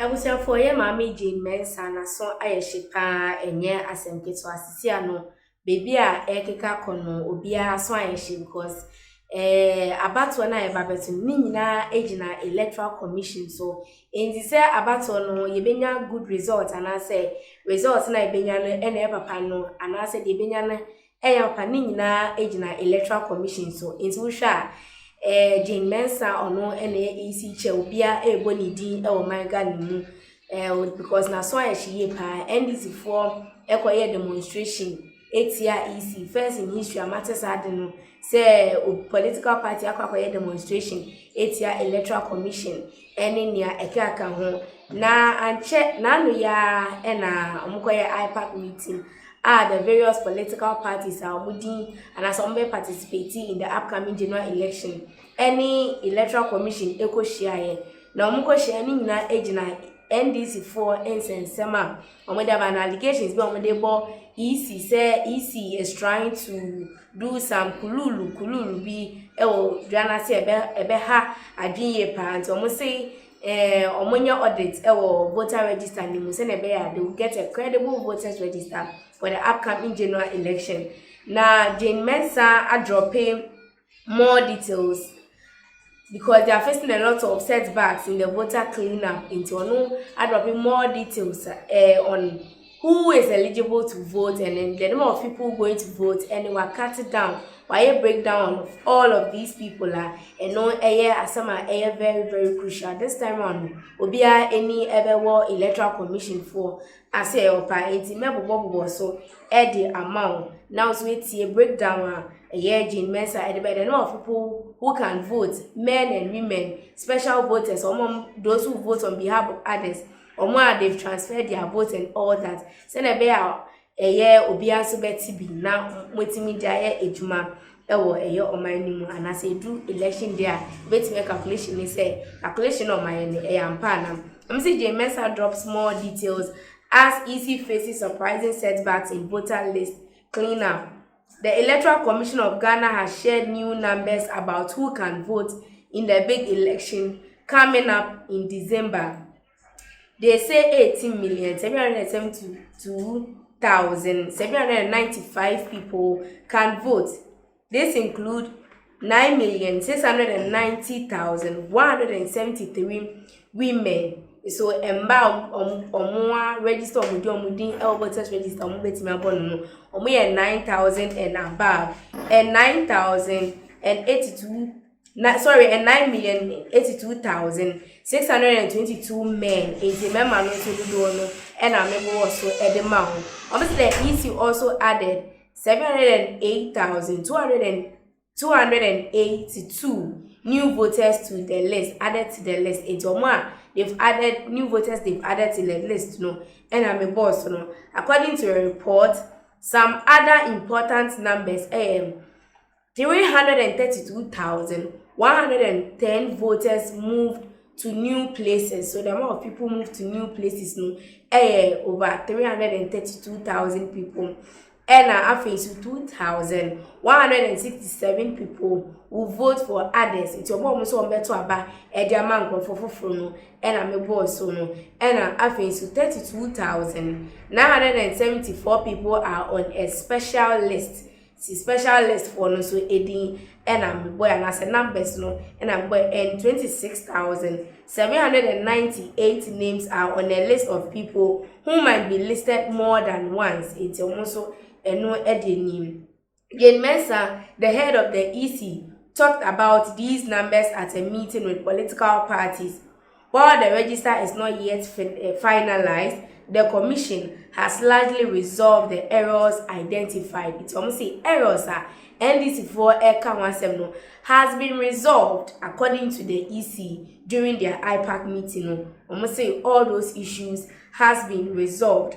Ebusia for ye mama Jane Mensa na so ayehye pa enye asemketo asisi ano baby a ekeka kono obia so ayehye because abato na ebabeto ni nyina ejina electoral commission so enti se abato no yebenya good result ana say result na ebenya no ene papa no ana say de ebenya no eya papa ni nyina ejina electoral commission so enti wo hwa Jane Mensa ono ene EC che obia ebo ni din e o manga ni mu because na so ayehye pa NDC for ekoye demonstration etia EC first in history matters ade no say political party akwakoye demonstration etia electoral commission ene nia ekaka ho na anche na no ya na omukoye IPAC meeting the various political parties are moving and as some participating in the upcoming general election. Any electoral commission echo share na omuko share ni nyina ejina NDC for ensensema omoda ban allegations be omode bo EC say EC is trying to do some kululu bi ewo dwana se ebe ha adwinye pa nti omo say omonya audit ewo voter register ni mu se na be ya they will get a credible voters register for the upcoming general election. Now, Jane Mensa are dropping more details because they are facing a lot of setbacks in the voter cleanup. Into are dropping more details on who is eligible to vote and then the number of people going to vote, and they were cut it down. Why a breakdown of all of these people are and no asama very crucial this time on obia any ever war electoral commission for as opa enti mebobo so the amount now so it's a breakdown Jane Mensa the number of people who can vote, men and women, special voters, those who vote on behalf of others, or more they've transferred their vote and all that. Send a bear obia so beti bi na wetimi dia ejuma ewo omanimu and as I do election there wait me calculation ni say calculation on my ampa na I'm say Jane Mensa drops more details as EC faces surprising setbacks in voter list cleanup. The Electoral Commission of Ghana has shared new numbers about who can vote in the big election coming up in December. They say 18,772,795 people can vote. This includes 9,690,173 women. So emba register omudin voters register omubeti mabono omu 9,000 and above and 9,082,622 men is a member no so do no and amebo also edema ho. Obviously the EC also added 708,282 new voters to the list, added to the list. It's they've added new voters, they've added to the list, and I'm a boss, According to a report, some other important numbers, 332,110 voters moved to new places. So the amount of people moved to new places, over 332,000 people. And I face 2,167 people who vote for others. It's your mom so better about a diamond for and I'm a boss so no. And I face 32,974 people are on a special list. See special list for no so aiding and I'm a boy and as a numbers no and I'm boy and 26,798 names are on a list of people who might be listed more than once. It's also no name. Jane Mensa, the head of the EC, talked about these numbers at a meeting with political parties. While the register is not yet finalized, the commission has largely resolved the errors identified. It's almost say errors are NDC for has been resolved according to the EC during their IPAC meeting. Almost say all those issues has been resolved.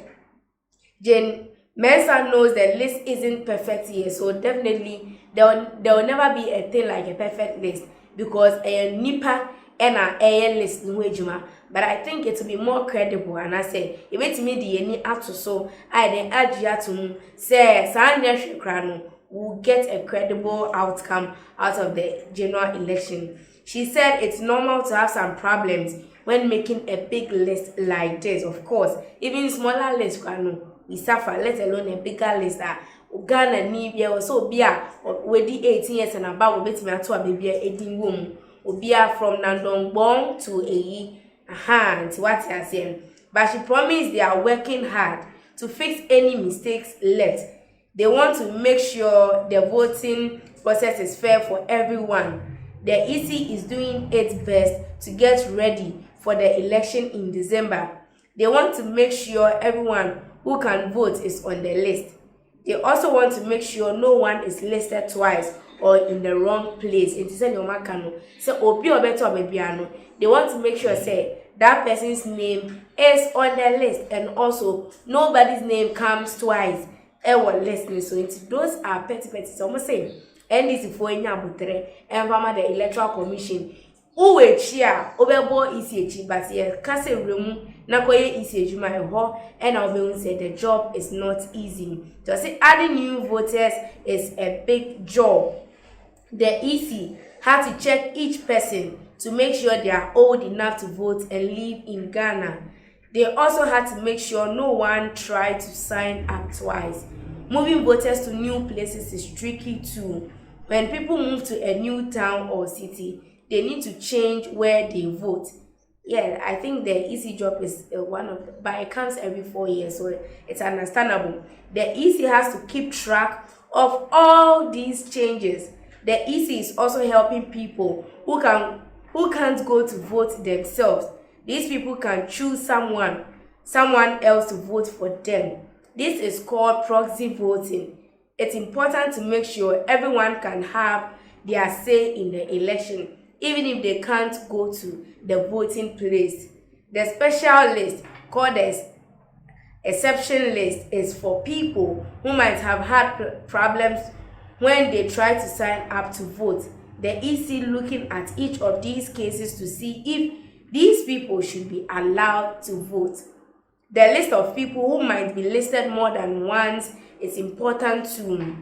Jane Mensa knows the list isn't perfect here, so definitely there will never be a thing like a perfect list because a nipa and a list no ejuma. But I think it will be more credible, and I say if it's me the any up to so I then add ya to say Sanya Shikrano will get a credible outcome out of the general election. She said it's normal to have some problems when making a big list like this. Of course, even smaller lists we suffer, let alone a bigger list that Ghana need also be a with the 18 years and above will be to a baby a room will be from Nandongbong to a and what you're saying. But she promised they are working hard to fix any mistakes left. They want to make sure the voting process is fair for everyone. The EC is doing its best to get ready for the election in December. They want to make sure everyone who can vote is on the list. They also want to make sure no one is listed twice or in the wrong place. They want to make sure say that person's name is on the list and also nobody's name comes twice. Listening. So those are petty. So I'm saying NDC for Nyabutre and the Electoral Commission. Uwe chia obebo ECH but ye kase remu na koye ECH my ho and I'll say the job is not easy. Just say adding new voters is a big job. The EC had to check each person to make sure they are old enough to vote and live in Ghana. They also had to make sure no one tried to sign up twice. Moving voters to new places is tricky too. When people move to a new town or city, they need to change where they vote. Yeah, I think the EC job is one of them, but it comes every 4 years, so it's understandable. The EC has to keep track of all these changes. The EC is also helping people who can't go to vote themselves. These people can choose someone else to vote for them. This is called proxy voting. It's important to make sure everyone can have their say in the election, even if they can't go to the voting place. The special list, called the exception list, is for people who might have had problems when they try to sign up to vote. The EC looking at each of these cases to see if these people should be allowed to vote. The list of people who might be listed more than once is important too.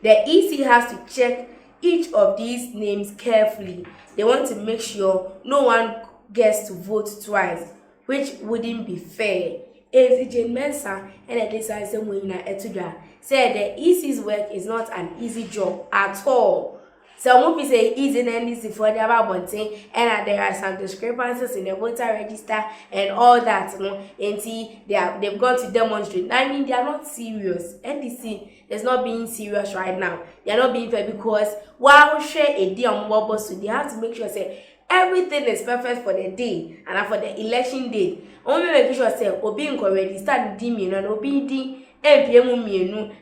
The EC has to check each of these names carefully. They want to make sure no one gets to vote twice, which wouldn't be fair. Mensa and the said the EC's work is not an easy job at all. Some people say easy and easy for the about thing, and there are some discrepancies in the voter register and all that. And see, they've gone to demonstrate. I mean, they are not serious. NDC is not being serious right now. They are not being fair because while share a day on mobile, so they have to make sure say everything is perfect for the day and for the election day. Only make sure say obi already start the and obi di MPM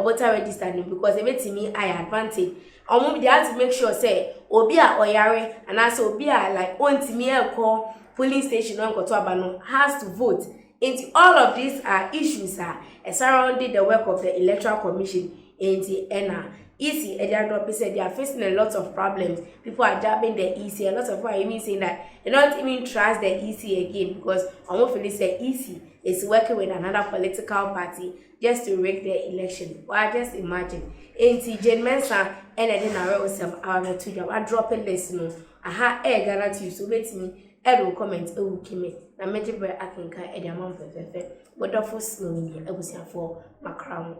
voter register because everything I advantage. They have to make sure say obi a oyare and also obi a like ontimi call polling station on Kotoabano has to vote. And all of these are issues surrounding the work of the Electoral Commission in the ENA. EC said they are facing a lot of problems. People are jabbing the EC. A lot of people are even saying that they don't even trust the EC again because almost say EC is working with another political party just to rig the election. Well, just imagine. And Mensa and then I drop a lesson. Aha, Ghanatube. So wait me. Will comment. Will come. Na meje bre akenka e de amam fefe. Wonderful snow ni e busia for macram.